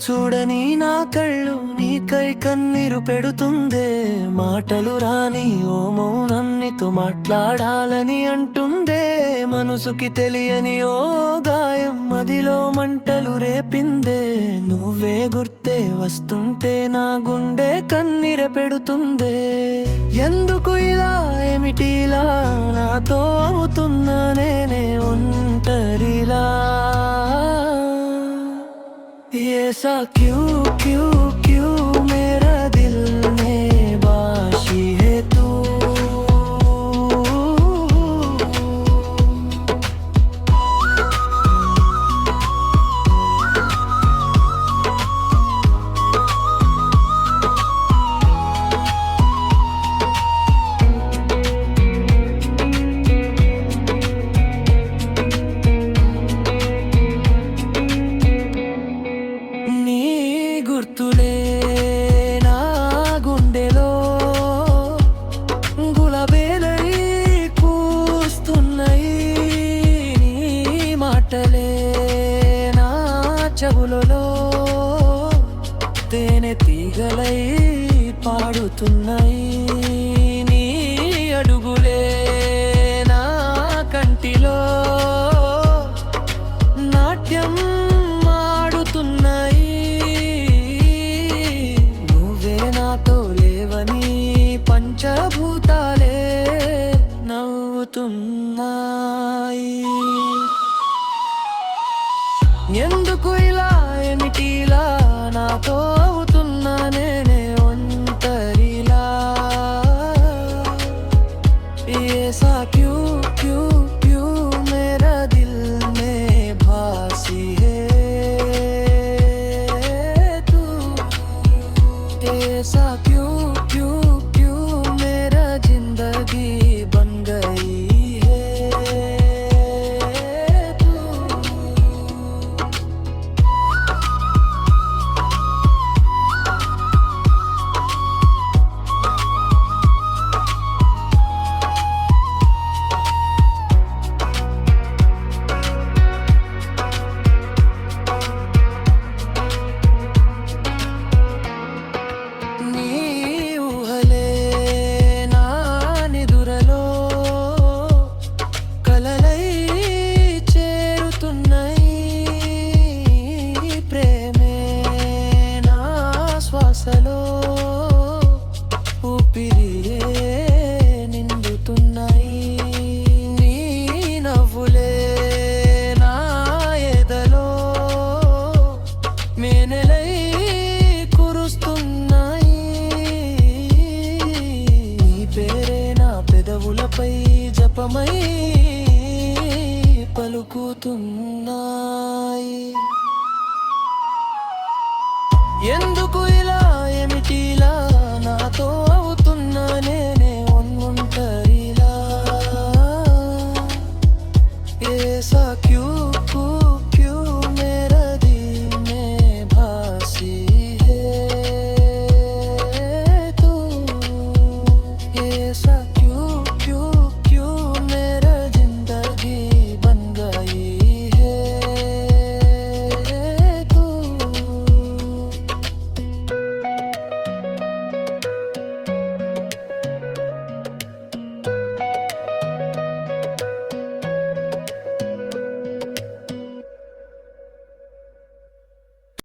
చూడని నా కళ్ళు నీకై కన్నీరు పెడుతుందే. మాటలు రాని ఓ మౌనం నీతో మాట్లాడాలని అంటుందే. మనసుకి తెలియని ఓ గాయం మదిలో మంటలు రేపిందే. నువ్వే గుర్తే వస్తుంటే నా గుండె కన్నీర పెడుతుందే. ఎందుకు ఇలా ఏమిటిలా నాతో అవుతున్నా నేనే ఒంటరిలా. ऐसा क्यों क्यों क्यों मेरा दिल में बाशी है तू. గుర్తులే నా గుండెలో గులాబేలై కూస్తున్నాయి. నీ మాటలే నా చెవులలో తేనె తీగలై పాడుతున్నాయి. నీ అడుగులే నా కంటిలో నాట్యం ఆడుతున్నాయి. పంచభూతాలే నవ్వుతున్నాయి. ఎందుకు ఇలా ఏమిటిలా నాతో అవుతున్నా నేనే ఒంటరిలా. ऐसा क्यों क्यों क्यों मेरा दिल में भासी है तू. ऐसा क्यों क्यों जिंदगी बन गई है तू. ఊపిరియే నిండుతున్నాయి. నీ నవ్వులే నా ఎదలో మేనెలై కురుస్తున్నాయి. నీ పేరే నా పెదవులపై జపమై పలుకుతున్నాయి. ఎందుకు ఇలా